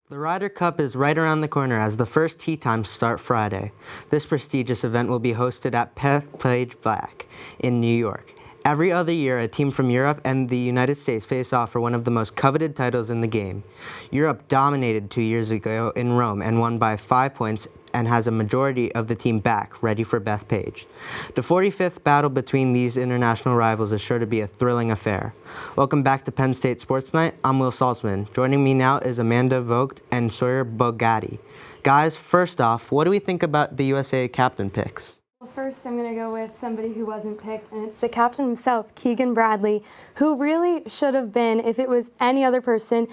The Ryder Cup is right around the corner as the first tee times start Friday. This prestigious event will be hosted at Bethpage Black in New York. Every other year, a team from Europe and the United States face off for one of the most coveted titles in the game. Europe dominated 2 years ago in Rome and won by 5 points and has a majority of the team back, ready for Bethpage. The 45th battle between these international rivals is sure to be a thrilling affair. Welcome back to Penn State Sports Night. I'm Will Saltzman. Joining me now is Amanda Vogt and Sawyer Bogaty. Guys, first off, what do we think about the USA captain picks? Well, first, I'm going to go with somebody who wasn't picked, and it's the captain himself, Keegan Bradley, who really should have been, if it was any other person,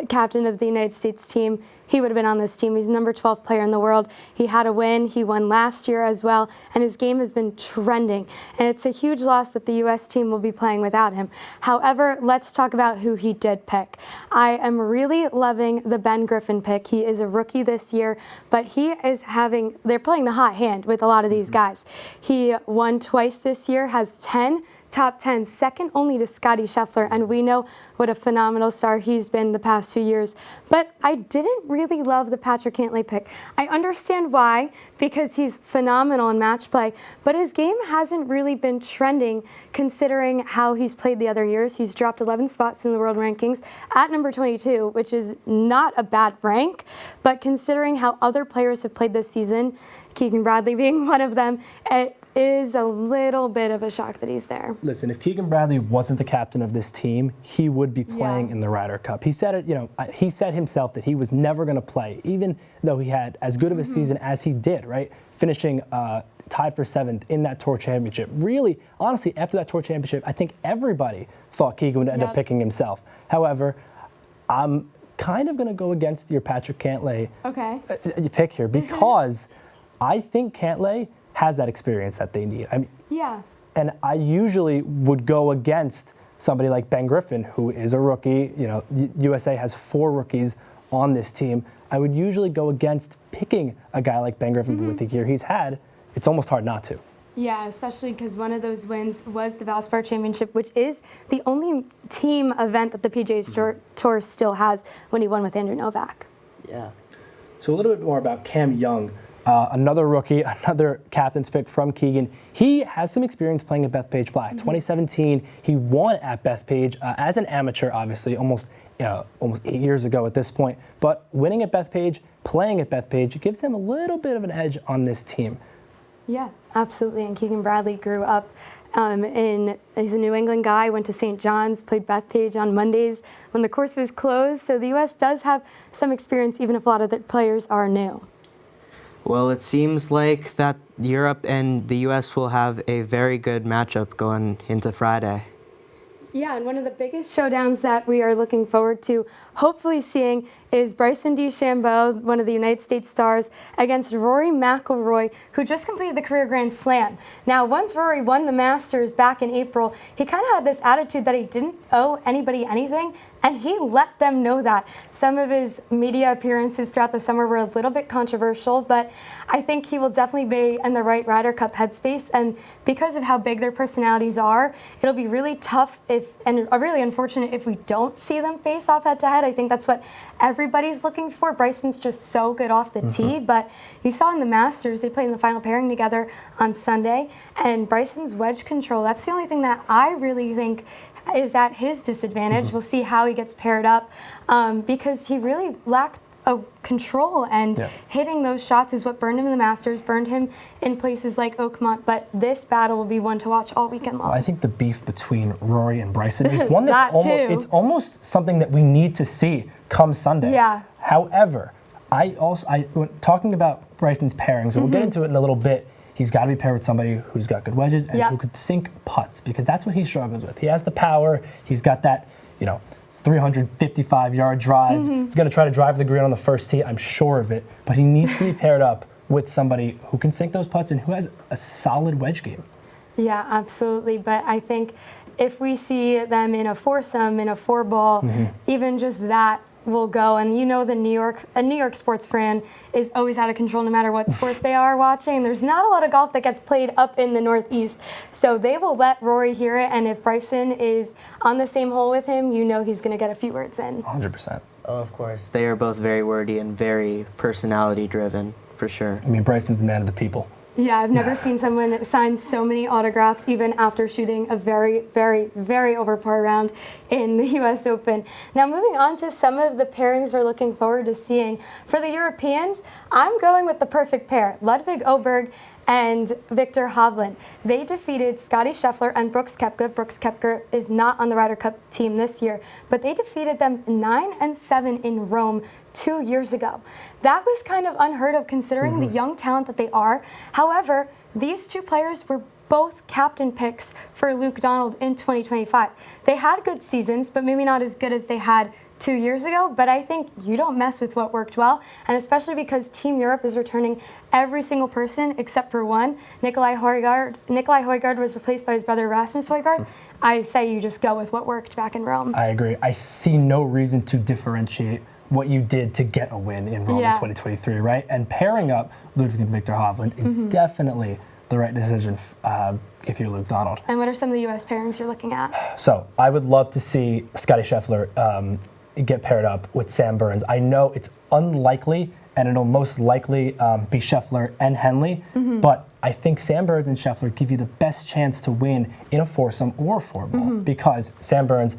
captain of the United States team, he would have been on this team. He's the number 12 player in the world. He had a win. He won last year as well, and his game has been trending. And it's a huge loss that the U.S. team will be playing without him. However, let's talk about who he did pick. I am really loving the Ben Griffin pick. He is a rookie this year, but they're playing the hot hand with a lot of these guys. He won twice this year, has 10 top 10, second only to Scottie Scheffler, and we know what a phenomenal star he's been the past few years. But I didn't really love the Patrick Cantlay pick. I understand why, because he's phenomenal in match play, but his game hasn't really been trending considering how he's played the other years. He's dropped 11 spots in the world rankings at number 22, which is not a bad rank, but considering how other players have played this season, Keegan Bradley being one of them, it is a little bit of a shock that he's there. Listen, if Keegan Bradley wasn't the captain of this team, he would be playing in the Ryder Cup. He said it, he said himself that he was never going to play, even though he had as good of a season as he did, right? Finishing tied for 7th in that Tour Championship. Really, honestly, after that Tour Championship, I think everybody thought Keegan would end up picking himself. However, I'm kind of going to go against your Patrick Cantlay pick here because I think Cantlay has that experience that they need. And I usually would go against somebody like Ben Griffin, who is a rookie. USA has 4 rookies on this team. I would usually go against picking a guy like Ben Griffin, but with the year he's had, it's almost hard not to. Yeah, especially because one of those wins was the Valspar Championship, which is the only team event that the PGA Tour still has when he won with Andrew Novak. Yeah. So a little bit more about Cam Young. Another rookie, another captain's pick from Keegan. He has some experience playing at Bethpage Black. 2017, he won at Bethpage as an amateur, obviously, almost 8 years ago at this point. But winning at Bethpage, playing at Bethpage, gives him a little bit of an edge on this team. Yeah, absolutely. And Keegan Bradley grew up he's a New England guy, went to St. John's, played Bethpage on Mondays when the course was closed. So the U.S. does have some experience, even if a lot of the players are new. Well, it seems like that Europe and the U.S. will have a very good matchup going into Friday. Yeah, and one of the biggest showdowns that we are looking forward to hopefully seeing is Bryson DeChambeau, one of the United States stars, against Rory McIlroy, who just completed the career Grand Slam. Now, once Rory won the Masters back in April, he kind of had this attitude that he didn't owe anybody anything, and he let them know that. Some of his media appearances throughout the summer were a little bit controversial, but I think he will definitely be in the right Ryder Cup headspace, and because of how big their personalities are, it'll be really tough and really unfortunate if we don't see them face off head-to-head. I think that's what everybody's looking for. Bryson's just so good off the tee, but you saw in the Masters, they played in the final pairing together on Sunday, and Bryson's wedge control, that's the only thing that I really think is at his disadvantage. We'll see how he gets paired up because he really lacked control, and hitting those shots is what burned him in the Masters, burned him in places like Oakmont, but this battle will be one to watch all weekend long. I think the beef between Rory and Bryson is one that's it's almost something that we need to see come Sunday. Yeah. However, when talking about Bryson's pairings, and we'll get into it in a little bit, he's got to be paired with somebody who's got good wedges and who could sink putts, because that's what he struggles with. He has the power, he's got that, 355-yard drive. He's going to try to drive the green on the first tee, I'm sure of it, but he needs to be paired up with somebody who can sink those putts and who has a solid wedge game. Yeah, absolutely, but I think if we see them in a foursome, in a 4-ball, even just that will go. And a New York sports fan is always out of control no matter what sport they are watching. There's not a lot of golf that gets played up in the Northeast. So they will let Rory hear it. And if Bryson is on the same hole with him, he's going to get a few words in. 100%. Oh, of course. They are both very wordy and very personality-driven, for sure. I mean, Bryson's the man of the people. Yeah, I've never seen someone sign so many autographs even after shooting a very, very, very over par round in the U.S. Open. Now moving on to some of the pairings we're looking forward to seeing. For the Europeans, I'm going with the perfect pair, Ludwig Åberg and Viktor Hovland. They defeated Scotty Scheffler and Brooks Koepka. Brooks Koepka is not on the Ryder Cup team this year, but they defeated them 9-7 in Rome 2 years ago. That was kind of unheard of considering the young talent that they are. However, these two players were both captain picks for Luke Donald in 2025. They had good seasons, but maybe not as good as they had 2 years ago, but I think you don't mess with what worked well, and especially because Team Europe is returning every single person except for one. Nikolai Højgaard was replaced by his brother Rasmus Højgaard. I say you just go with what worked back in Rome. I agree. I see no reason to differentiate what you did to get a win in Rome in 2023, right? And pairing up Ludwig and Viktor Hovland is definitely the right decision if you're Luke Donald. And what are some of the U.S. pairings you're looking at? So I would love to see Scotty Scheffler get paired up with Sam Burns. I know it's unlikely, and it'll most likely be Scheffler and Henley, but I think Sam Burns and Scheffler give you the best chance to win in a foursome or a four-ball because Sam Burns,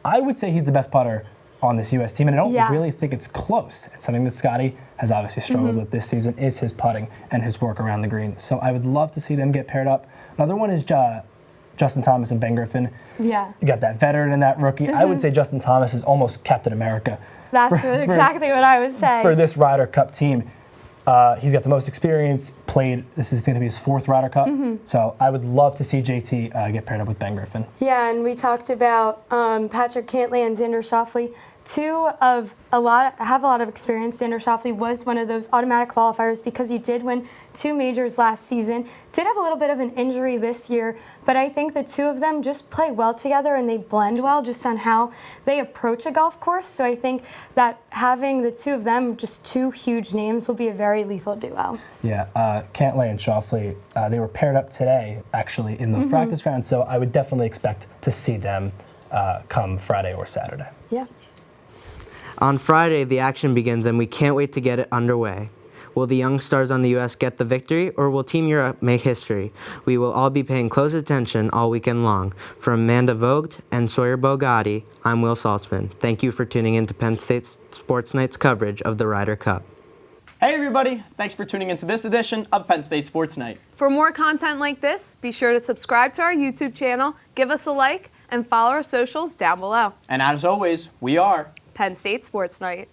I would say he's the best putter on this U.S. team, and I don't really think it's close. It's something that Scotty has obviously struggled with this season is his putting and his work around the green. So I would love to see them get paired up. Another one is Justin Thomas and Ben Griffin. Yeah. You got that veteran and that rookie. I would say Justin Thomas is almost Captain America. That's exactly what I would say. For this Ryder Cup team. He's got the most experience, played, this is going to be his fourth Ryder Cup. So I would love to see JT get paired up with Ben Griffin. Yeah, and we talked about Patrick Cantlay and Xander Schauffele. Have a lot of experience. Xander Schauffele was one of those automatic qualifiers because he did win 2 majors last season. Did have a little bit of an injury this year, but I think the two of them just play well together and they blend well just on how they approach a golf course. So I think that having the two of them, just two huge names, will be a very lethal duo. Yeah, Cantlay and Schauffele, they were paired up today, actually, in those practice rounds. So I would definitely expect to see them come Friday or Saturday. Yeah. On Friday, the action begins, and we can't wait to get it underway. Will the young stars on the U.S. get the victory, or will Team Europe make history? We will all be paying close attention all weekend long. From Amanda Vogt and Sawyer Bogaty, I'm Will Saltzman. Thank you for tuning in to Penn State Sports Night's coverage of the Ryder Cup. Hey everybody, thanks for tuning into this edition of Penn State Sports Night. For more content like this, be sure to subscribe to our YouTube channel, give us a like, and follow our socials down below. And as always, we are Penn State Sports Night.